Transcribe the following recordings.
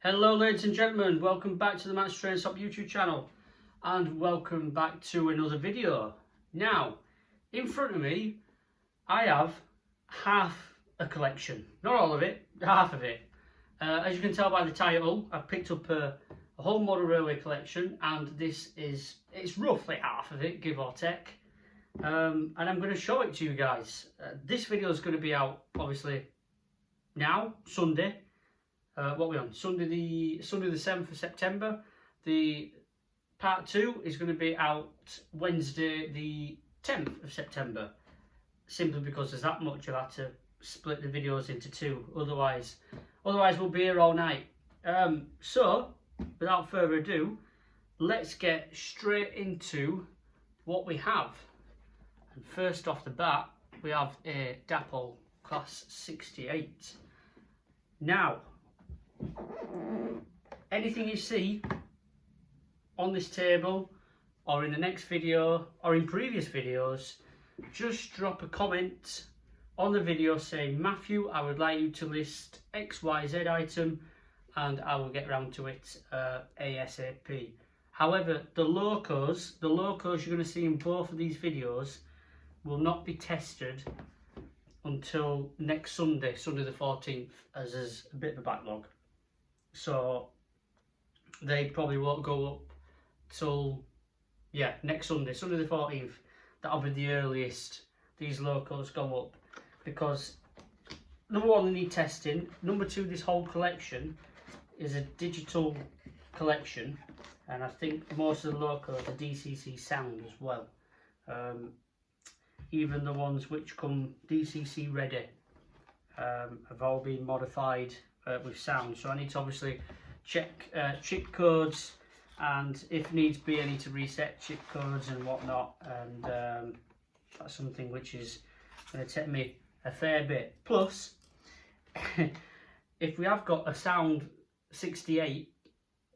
Hello ladies and gentlemen, welcome back to the Matt's Train Stop YouTube channel and welcome back to another video. Now, in front of me I have half a collection, not all of it, half of it. As you can tell by the title, I've picked up a whole model railway collection and it's roughly half of it, give or take. And I'm going to show it to you guys. This video is going to be out obviously now, Sunday. What are we on? Sunday the 7th of September. The part 2 is going to be out Wednesday the 10th of September. Simply because there's that much, I've had to split the videos into two. Otherwise we'll be here all night. So, without further ado, let's get straight into what we have. And first off the bat, we have a Dapol Class 68. Now, anything you see on this table or in the next video or in previous videos, just drop a comment on the video saying, Matthew, I would like you to list XYZ item and I will get round to it ASAP. However, the locos you're going to see in both of these videos will not be tested until next Sunday, Sunday the 14th, as there's a bit of a backlog. So they probably won't go up till, next Sunday, Sunday the 14th. That'll be the earliest these locos go up, because number one, they need testing. Number two, this whole collection is a digital collection, and I think most of the locos are DCC sound as well. Even the ones which come DCC ready have all been modified with sound, so I need to obviously check chip codes, and if needs be I need to reset chip codes and whatnot, and that's something which is going to take me a fair bit. Plus, if we have got a sound 68,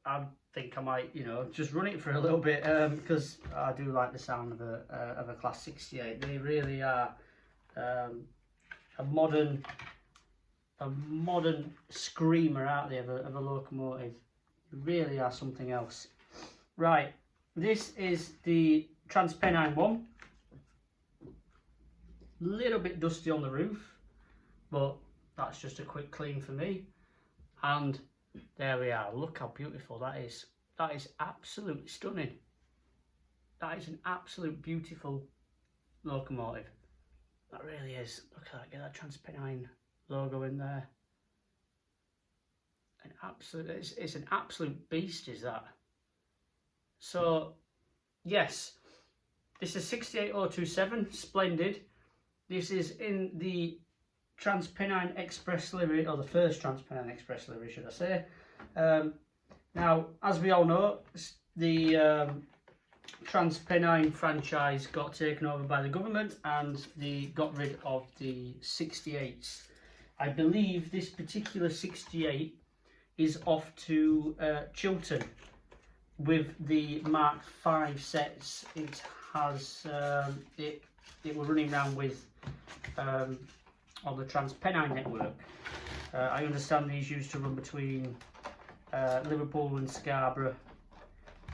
I think I might, just run it for a little bit, because I do like the sound of a Class 68. They really are a modern screamer out there of a locomotive. They really are something else. Right, this is the TransPennine one. Little bit dusty on the roof, but that's just a quick clean for me. And there we are. Look how beautiful that is. That is absolutely stunning. That is an absolute beautiful locomotive. That really is. Look at that. Get that TransPennine logo in there. It's an absolute beast, is that? So yes, this is 68027, splendid. This is in the TransPennine Express livery, or the first TransPennine Express livery, should I say. Now, as we all know, the TransPennine franchise got taken over by the government and they got rid of the 68s. I believe this particular 68 is off to Chiltern with the Mark V sets. It has it was running around with on the TransPennine network. I understand these used to run between Liverpool and Scarborough,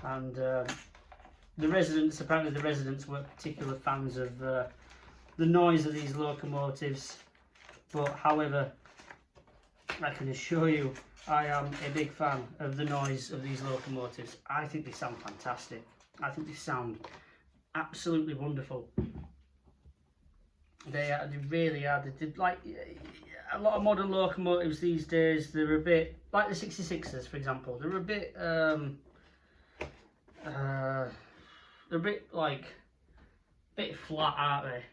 and apparently the residents were particular fans of the noise of these locomotives. But however, I can assure you I am a big fan of the noise of these locomotives. I think they sound fantastic. I think they sound absolutely wonderful. They really are. Like a lot of modern locomotives these days, they're a bit like the 66s, for example. They're a bit flat, aren't they?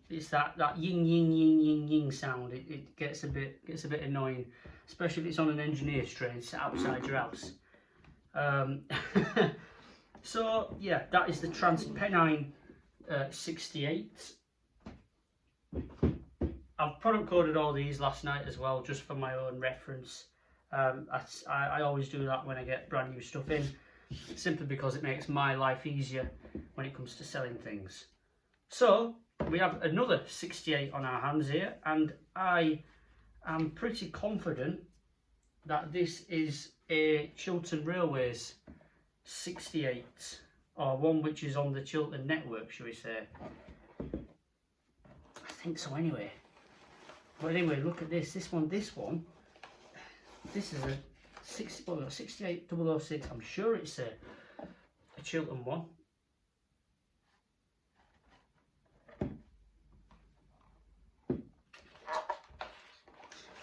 It's that ying ying ying ying ying sound. It gets a bit annoying, especially if it's on an engineer's train set outside your house. So yeah, that is the TransPennine 68. I've product coded all these last night as well, just for my own reference. I always do that when I get brand new stuff in, simply because it makes my life easier when it comes to selling things. So we have another 68 on our hands here, and I am pretty confident that this is a Chiltern Railways 68, or one which is on the Chiltern network, shall we say. I think so anyway. But anyway, look at this. This one. This is a 68006. I'm sure it's a Chiltern one.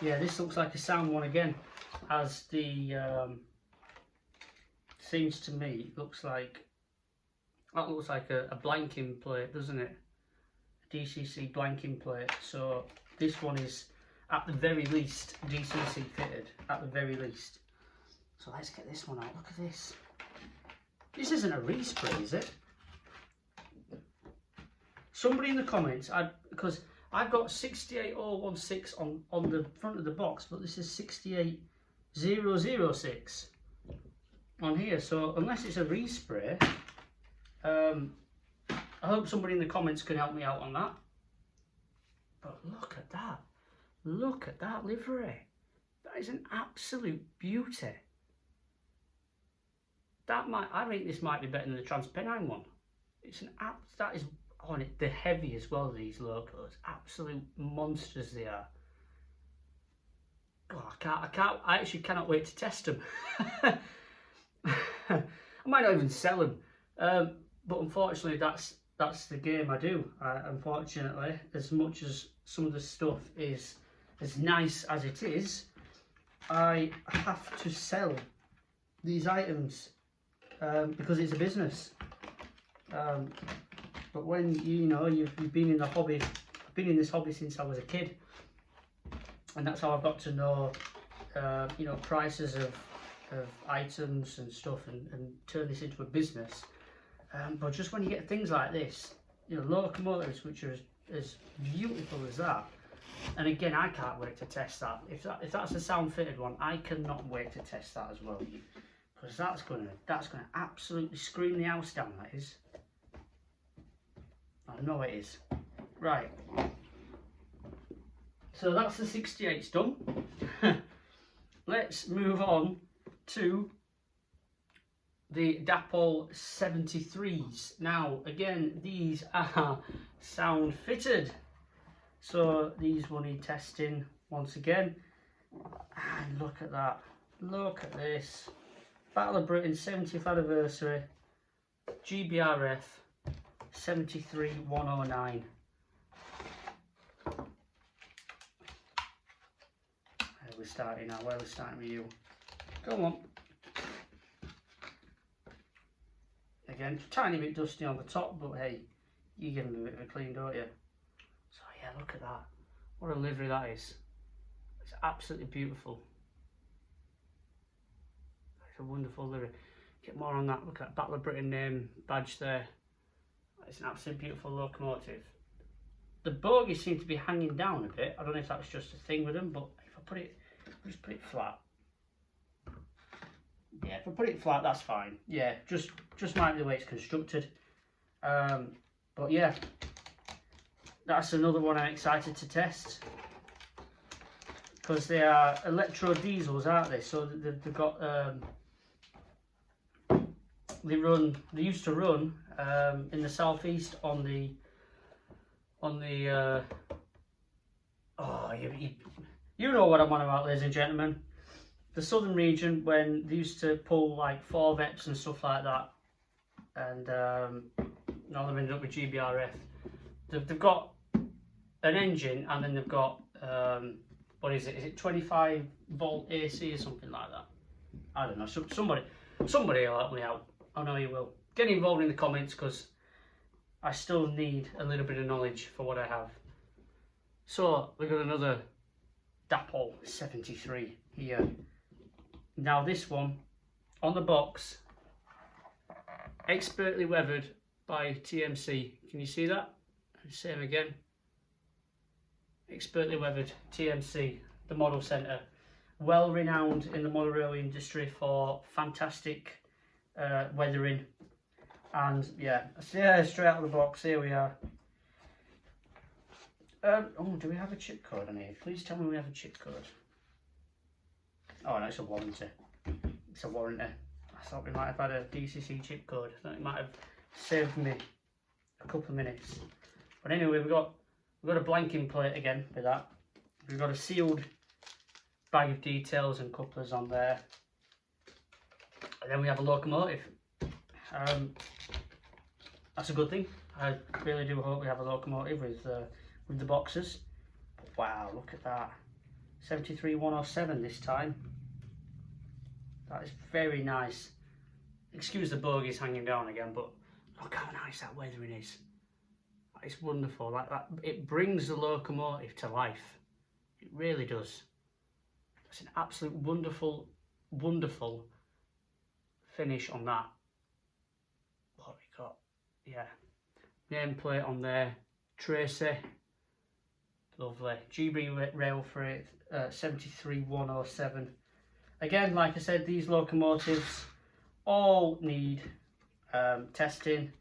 Yeah, this looks like a sound one again, as the seems to me it looks like that looks like a blanking plate, doesn't it? A DCC blanking plate. So this one is at the very least DCC fitted, at the very least. So let's get this one out. Look at this. This isn't a respray, is it? Somebody in the comments, because I've got 68016 on the front of the box, but this is 68006 on here. So unless it's a respray, I hope somebody in the comments can help me out on that. But look at that. Look at that livery. That is an absolute beauty. I think this might be better than the TransPennine one. That is on it. They're heavy as well, these locos. Absolute monsters they are. Oh, I actually cannot wait to test them. I might not even sell them. But unfortunately that's the game I do. Unfortunately, as much as some of the stuff is as nice as it is, I have to sell these items because it's a business. But when you've been in the hobby, I've been in this hobby since I was a kid, and that's how I've got to know prices of items and stuff, and turn this into a business. But just when you get things like this, locomotives which are as beautiful as that, and again, I can't wait to test that. If that's a sound fitted one, I cannot wait to test that as well, because that's gonna absolutely scream the house down. That is. I know it is. Right. So that's the 68's done. Let's move on to the Dapol 73s. Now, again, these are sound fitted. So these will need testing once again. And look at that. Look at this. Battle of Britain 70th anniversary. GBRf 73109. Where we're starting now. Where we're starting with you. Go on. Again, tiny bit dusty on the top, but hey, you give them a bit of a clean, don't you? So yeah, look at that. What a livery that is. It's absolutely beautiful. It's a wonderful livery. Get more on that. Look at that Battle of Britain name badge there. It's an absolutely beautiful locomotive. The bogies seem to be hanging down a bit. I don't know if that's just a thing with them, but if I just put it flat. Yeah, if I put it flat, that's fine. Yeah, just might be the way it's constructed. But yeah, that's another one I'm excited to test, because they are electro diesels, aren't they? So they've got they used to run in the southeast on the you know what I'm on about, ladies and gentlemen. The southern region, when they used to pull like 4 VEPs and stuff like that, and now they've ended up with GBRf. They've got an engine, and then they've got what is it? Is it 25 volt AC or something like that? I don't know. Somebody will help me out. I know you will. Get involved in the comments, because I still need a little bit of knowledge for what I have. So we've got another Dapol 73 here. Now this one, on the box, expertly weathered by TMC. Can you see that? Same again. Expertly weathered TMC, the model centre. Well renowned in the monorail industry for fantastic weathering. And yeah, straight out of the box, here we are. Oh, do we have a chip code on here? Please tell me we have a chip code. Oh no, it's a warranty. It's a warranty. I thought we might have had a DCC chip code. I thought it might have saved me a couple of minutes. But anyway, we've got a blanking plate again with that. We've got a sealed bag of details and couplers on there. And then we have a locomotive. That's a good thing. I really do hope we have a locomotive with the boxes. But wow, look at that. 73107 this time. That is very nice. Excuse the bogies hanging down again, but look how nice that weathering is. It's wonderful. Like that, it brings the locomotive to life. It really does. It's an absolute wonderful, wonderful finish on that. What have we got? Yeah, nameplate on there. Tracy, lovely. GBRf for it. 73107. Again, like I said, these locomotives all need testing,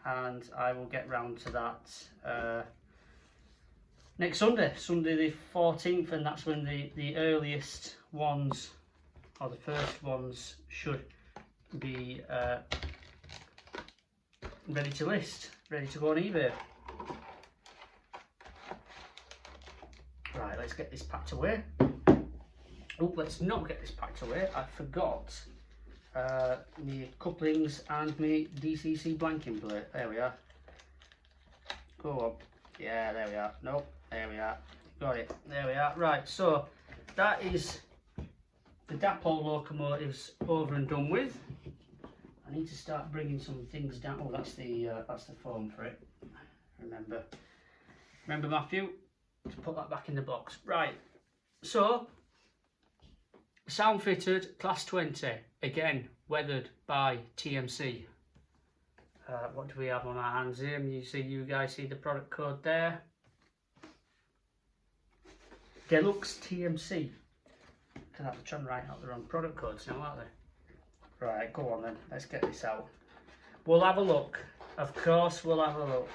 and I will get round to that next Sunday the 14th, and that's when the earliest ones, or the first ones, should be ready to list, ready to go on eBay. Right, let's get this packed away. Oh, let's not get this packed away. I forgot my couplings and my DCC blanking plate. There we are. Go on. Yeah, there we are. Nope, there we are. Got it. There we are. Right, so that is the Dapol locomotives over and done with. I need to start bringing some things down. Oh, that's the foam for it. Remember, Matthew, to put that back in the box. Right. So, sound fitted, class 20. Again, weathered by TMC. What do we have on our hands here? You guys see the product code there. Deluxe TMC. Because I'm trying to write out the wrong product codes now, aren't they? Right, go on then. Let's get this out. We'll have a look. Of course, we'll have a look.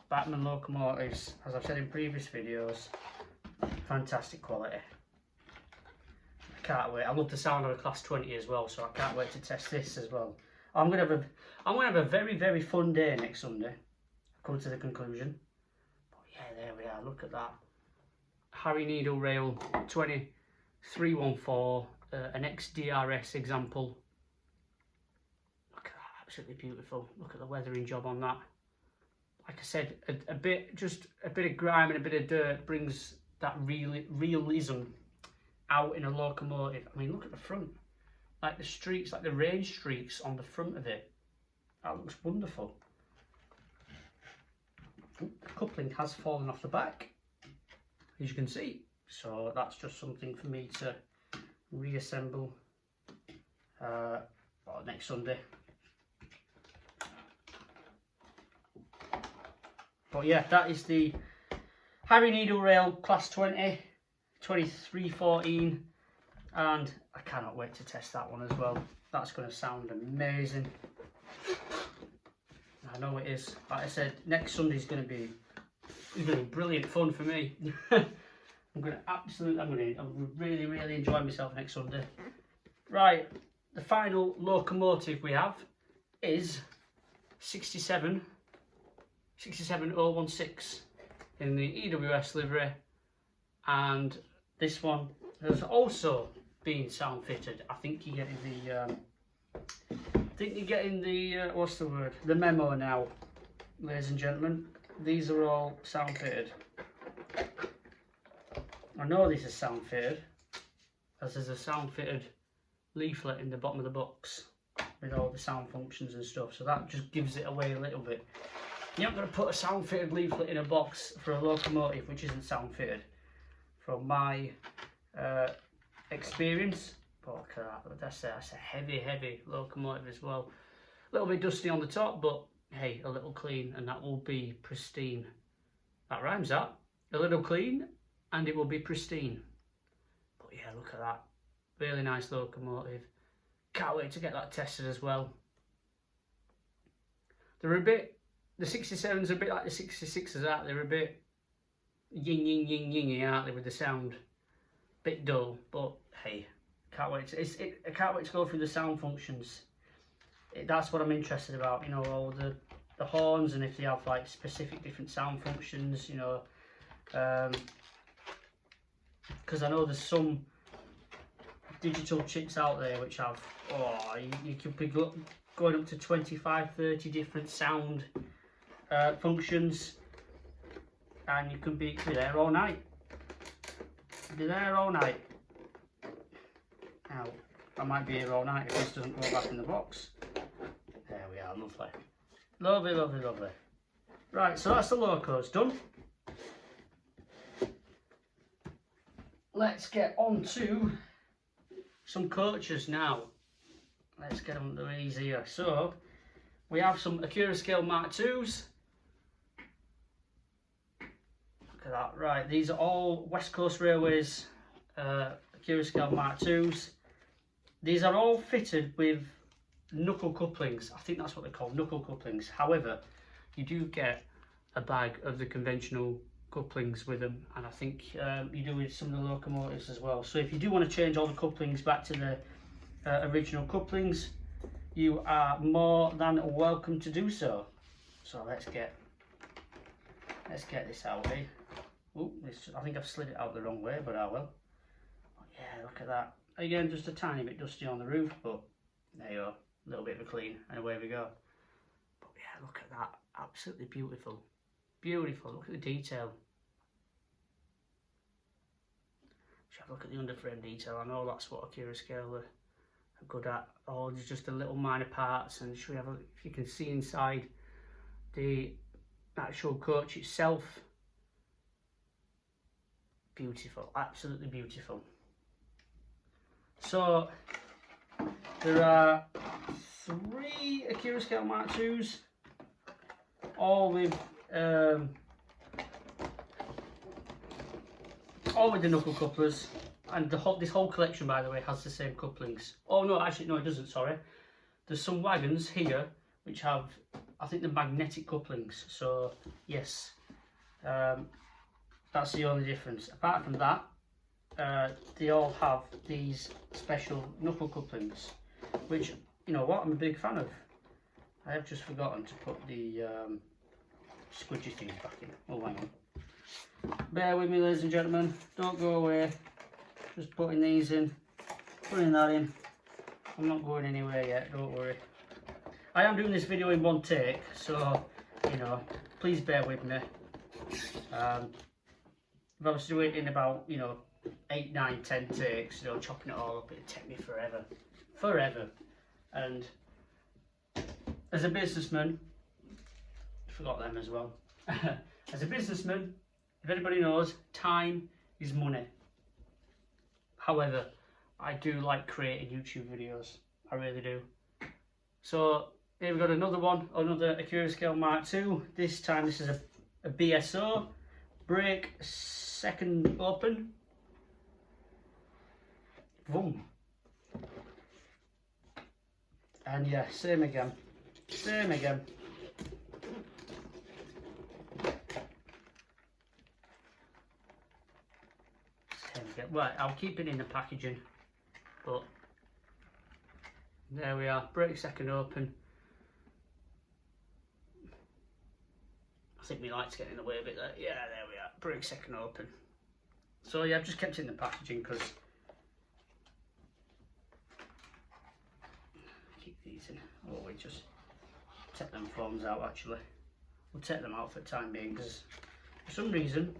Bachmann locomotives, as I've said in previous videos, fantastic quality. I can't wait. I love the sound of a class 20 as well, so I can't wait to test this as well. I'm gonna have a very, very fun day next Sunday. I've come to the conclusion. But yeah, there we are. Look at that. Harry Needle Rail 2314, an XDRS example. Look at that, absolutely beautiful. Look at the weathering job on that. Like I said, just a bit of grime and a bit of dirt brings that realism out in a locomotive. I mean, look at the front, like the streaks, like the range streaks on the front of it. That looks wonderful. Ooh, the coupling has fallen off the back, as you can see. So that's just something for me to reassemble next Sunday. But yeah, that is the Harry Needle Rail Class 20, 2314, and I cannot wait to test that one as well. That's going to sound amazing. I know it is. Like I said, next Sunday is going to be brilliant fun for me. I'm going to really enjoy myself next Sunday. Right, the final locomotive we have is 67016 in the EWS livery, and this one has also been sound fitted. I think you're getting the what's the word? The memo now, ladies and gentlemen. These are all sound fitted. I know this is sound fitted, as there's a sound fitted leaflet in the bottom of the box with all the sound functions and stuff, so that just gives it away a little bit. You're not going to put a sound fitted leaflet in a box for a locomotive which isn't sound fitted, from my experience. But that's a heavy locomotive as well. A little bit dusty on the top, but hey, a little clean and that will be pristine. That rhymes, that. A little clean and it will be pristine. But yeah, look at that. Really nice locomotive. Can't wait to get that tested as well. The 67's a bit like the 66s, aren't they? They're a bit yin-yin-yin-yin-y, aren't they, with the sound. bit dull, but hey, can't wait to, I can't wait to go through the sound functions. That's what I'm interested about, you know, all the horns, and if they have like specific different sound functions, you know, because I know there's some digital chips out there which have, oh, you could be going up to 25-30 different sound functions, and you can be there all night. Be there all night. Now, I might be here all night if this doesn't go back in the box. There we are, lovely. Lovely, lovely, lovely. Right, so that's the locos done. Let's get on to some coaches now. Let's get on to these here. So, we have some Accurascale Mark IIs. Look at that. Right, these are all West Coast Railways Accurascale Mark IIs. These are all fitted with knuckle couplings. I think that's what they're called, knuckle couplings. However, you do get a bag of the conventional couplings with them, and I think you do with some of the locomotives as well. So if you do want to change all the couplings back to the original couplings, you are more than welcome to do so. So let's get this out here. Oh, I think I've slid it out the wrong way, but I will. Oh, yeah, look at that. Again, just a tiny bit dusty on the roof, but there you go. A little bit of a clean, and away we go. But yeah, look at that. Absolutely beautiful. Beautiful. Look at the detail. Have a look at the underframe detail. I know that's what Accurascale are good at. Oh, there's just the little minor parts, and should we have a, if you can see inside the actual coach itself. Beautiful, absolutely beautiful. So there are 3 Accurascale Mark IIs, all with the knuckle couplers, and this whole collection, by the way, has the same couplings. Oh no, actually no, it doesn't. Sorry, there's some wagons here which have, I think, the magnetic couplings. So yes, that's the only difference. Apart from that, they all have these special knuckle couplings, which, you know what, I'm a big fan of. I have just forgotten to put the squidgy things back in. Oh, hang on. Bear with me, ladies and gentlemen. Don't go away. Just putting these in, putting that in. I'm not going anywhere yet, don't worry. I am doing this video in one take, so, you know, please bear with me. If I was to do it in about, you know, 8, 9, 10 takes, you know, chopping it all up, it'd take me forever. Forever. And as a businessman, I forgot them as well. As a businessman, if anybody knows, time is money. However, I do like creating YouTube videos. I really do. So here we've got another one, another Accurascale Mark II. This time this is a BSO, brake second open. Boom. And yeah, same again. Same again. Right, I'll keep it in the packaging, but there we are, brake second open. I think my light's getting in the way a bit there. Yeah, there we are, brake second open. So yeah, I've just kept it in the packaging because keep these in. Oh, we just take them foams out actually. We'll take them out for the time being because for some reason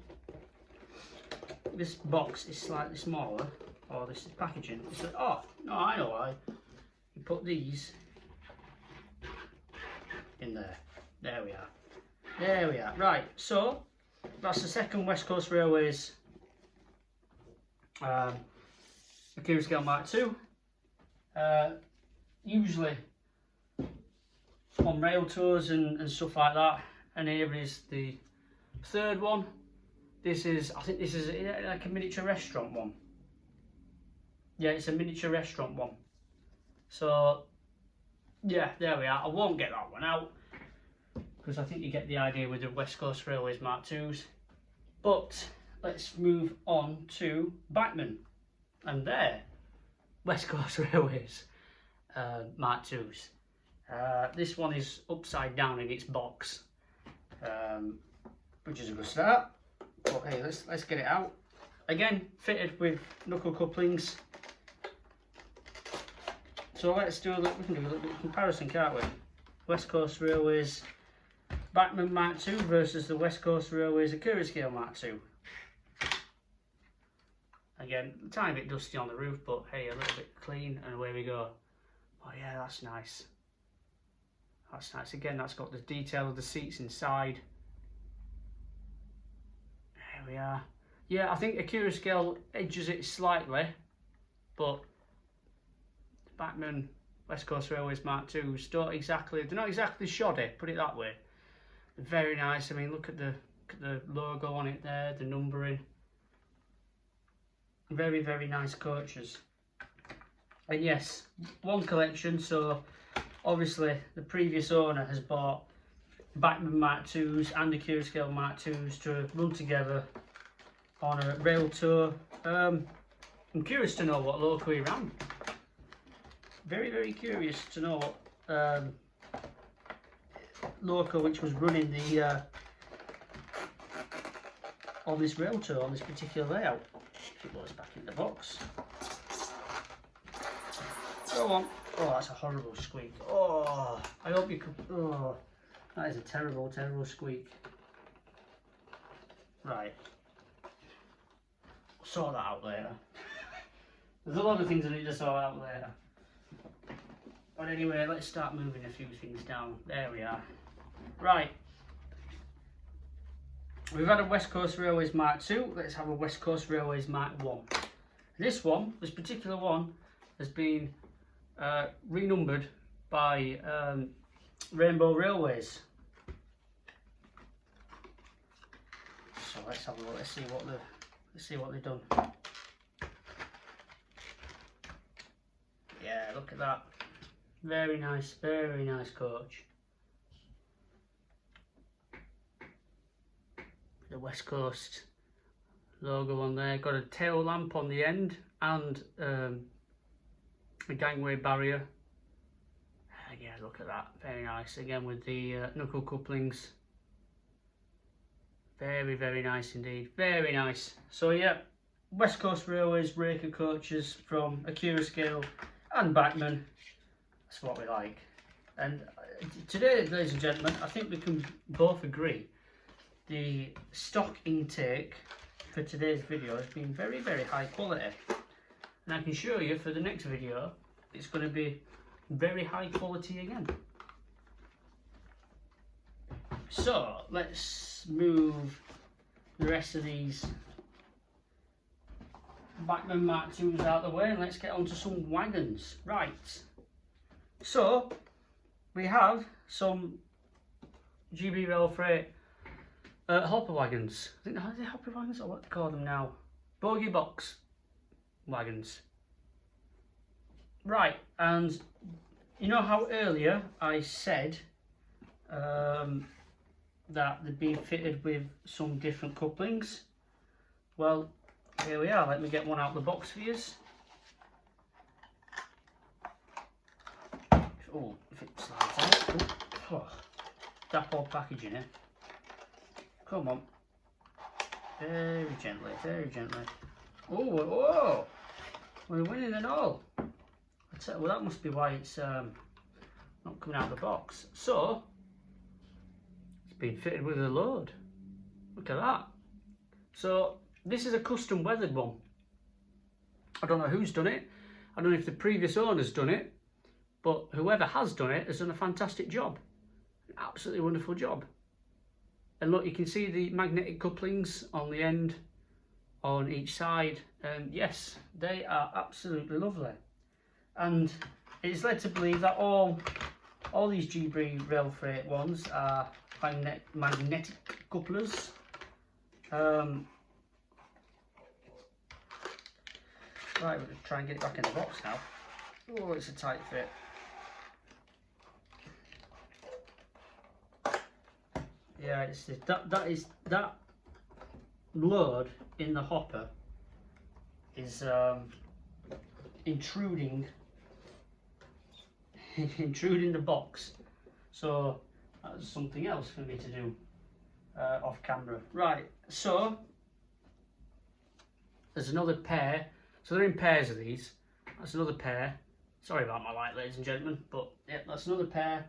this box is slightly smaller, or this is packaging. It's like, oh, no, I know why. You put these in there. There we are. There we are. Right, so that's the second West Coast Railways Accurascale Mark II. Usually on rail tours and stuff like that, and here is the third one. This is, I think this is like a miniature restaurant one. Yeah, it's a miniature restaurant one. So, yeah, there we are. I won't get that one out because I think you get the idea with the West Coast Railways Mark IIs. But let's move on to Bachmann. and they're West Coast Railways Mark IIs. This one is upside down in its box, which is a good start. But hey, let's get it out. Again, fitted with knuckle couplings. So let's do we can do a little bit of comparison, can't we? West Coast Railways Bachmann Mark II versus the West Coast Railways Accurascale Mark II. Again, a tiny bit dusty on the roof, but hey, a little bit clean, and away we go. Oh yeah, that's nice. That's nice. Again, that's got the detail of the seats inside. There we are. Yeah, I think Accurascale edges it slightly, but Bachmann West Coast Railways Mark IIs they're not exactly shoddy, put it that way. They're very nice. I mean, look at the logo on it there, the numbering. Very, very nice coaches. And yes, one collection, so obviously the previous owner has bought Bachmann Mark IIs and Accurascale Mark IIs to run together on a rail tour. I'm curious to know what loco he ran. Very, very curious to know what loco which was running the on this rail tour, on this particular layout. If it goes back in the box. Go on. Oh, that's a horrible squeak. Oh, I hope you could. Oh, that is a terrible, terrible squeak. Right. We'll sort that out later. There's a lot of things I need to sort out later. But anyway, let's start moving a few things down. There we are. Right. We've had a West Coast Railways Mark II. Let's have a West Coast Railways Mark I. This particular one, has been renumbered by Rainbow Railways. So let's have a look. Let's see what they've done. Yeah, look at that. Very nice coach. The West Coast logo on there. Got a tail lamp on the end and a gangway barrier. Yeah, look at that. Very nice. Again with the knuckle couplings. Very, very nice indeed. Very nice. So yeah, West Coast Railways Raker coaches from Accurascale and Bachmann. That's what we like. And today, ladies and gentlemen, I think we can both agree the stock intake for today's video has been very, very high quality. And I can show you for the next video, it's going to be very high quality again. So let's move the rest of these Bachmann Mark IIs out of the way and let's get on to some wagons. Right. So we have some GBRf hopper wagons. I think are they hopper wagons or what they call them now? Bogie box wagons. Right, and you know how earlier I said that they'd been fitted with some different couplings? Well, here we are. Let me get one out of the box for you. Oh, if it slides out. Oh, Dapol packaging here. Come on. Very gently, very gently. Oh, we're winning and all. Well, that must be why it's not coming out of the box. So, it's been fitted with a load. Look at that. So, this is a custom weathered one. I don't know who's done it. I don't know if the previous owner's done it. But whoever has done it has done a fantastic job. An absolutely wonderful job. And look, you can see the magnetic couplings on the end, on each side. And yes, they are absolutely lovely. And it's led to believe that all these GB rail freight ones are magnetic couplers. Right, we're going to try and get it back in the box now. Oh, it's a tight fit. Yeah, it's that load in the hopper is intruding the box. So that's something else for me to do off camera. Right, so there's another pair. So they're in pairs of these. That's another pair. Sorry about my light, ladies and gentlemen, but yeah, that's another pair.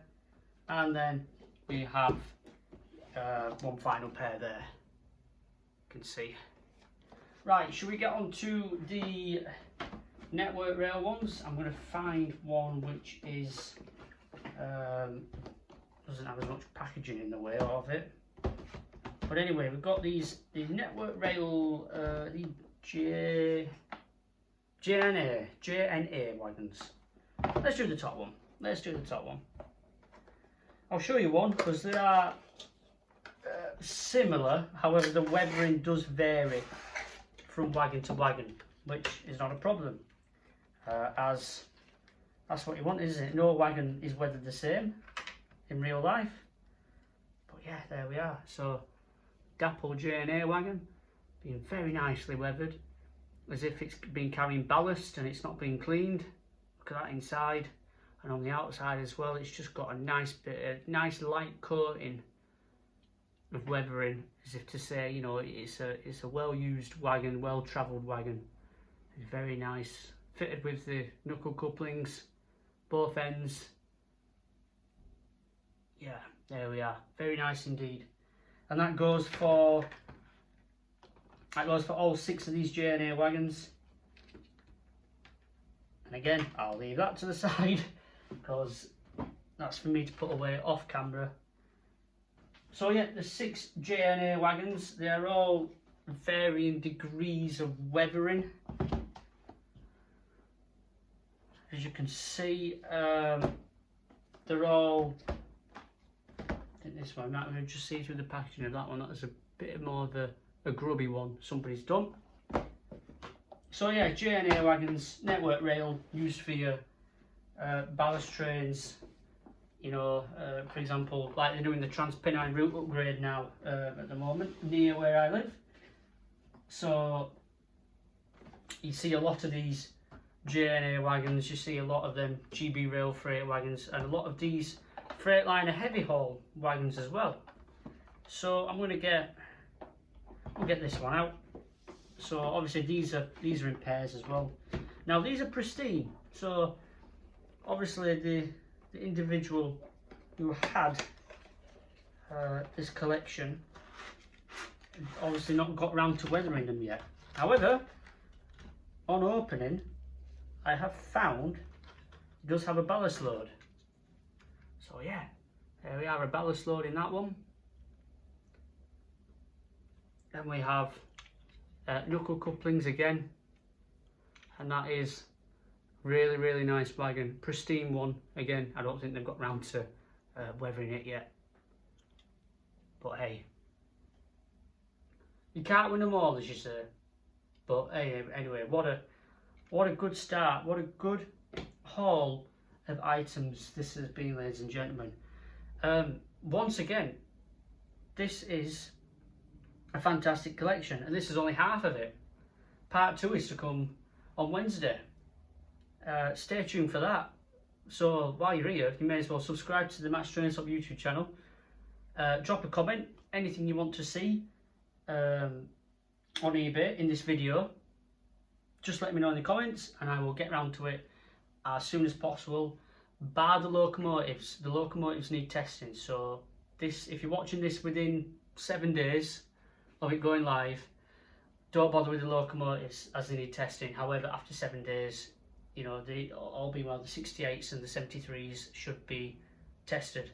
And then we have one final pair there. You can see. Right, should we get on to the network rail ones? I'm going to find one which is doesn't have as much packaging in the way of it. But anyway, we've got the network rail, the JNA wagons. Let's do the top one. Let's do the top one. I'll show you one because they are similar. However, the weathering does vary from wagon to wagon, which is not a problem, as that's what you want, isn't it? No wagon is weathered the same in real life. But yeah, there we are. So Dapol JNA wagon being very nicely weathered, as if it's been carrying ballast and it's not been cleaned. Look at that inside, and on the outside as well. It's just got a nice light coating of weathering, as if to say, you know, it's a well-used wagon, well-travelled wagon. It's very nice, fitted with the knuckle couplings, both ends. Yeah, there we are. Very nice indeed. And that goes for all 6 of these JNA wagons. And again, I'll leave that to the side because that's for me to put away off camera. So yeah, the 6 JNA wagons, they're all varying degrees of weathering. As you can see, they're all, I think this one, I'm going to just see through the packaging of that one, that was a bit more of a grubby one somebody's done. So yeah, JNA wagons, network rail, used for your ballast trains. You know, for example, like they're doing the Trans-Pennine route upgrade now at the moment near where I live. So you see a lot of these JNA wagons, you see a lot of them GB rail freight wagons, and a lot of these Freightliner heavy haul wagons as well. So I'm going to get this one out. So obviously these are in pairs as well. Now these are pristine. So obviously the individual who had this collection obviously not got round to weathering them yet. However, on opening, I have found it does have a ballast load. So yeah, there we are, a ballast load in that one. Then we have knuckle couplings again, and that is really nice wagon, pristine one. Again, I don't think they've got round to weathering it yet, but hey, you can't win them all, as you say. But hey, anyway, what a good start, what a good haul of items this has been, ladies and gentlemen. Once again, this is a fantastic collection, and this is only half of it. Part 2 is to come on Wednesday. Stay tuned for that. So while you're here, you may as well subscribe to the Match Train Shop YouTube channel. Drop a comment, anything you want to see on eBay in this video. Just let me know in the comments and I will get round to it as soon as possible. Bar the locomotives. The locomotives need testing, so this, if you're watching this within 7 days of it going live, don't bother with the locomotives as they need testing. However, after 7 days, you know, they all being well, the 68s and the 73s should be tested.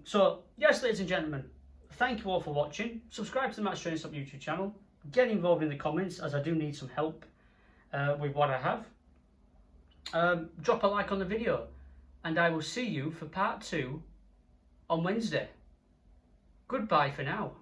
So yes, ladies and gentlemen, thank you all for watching. Subscribe to the Match Train Shop YouTube channel. Get involved in the comments, as I do need some help with what I have. Drop a like on the video, and I will see you for part 2 on Wednesday. Goodbye for now.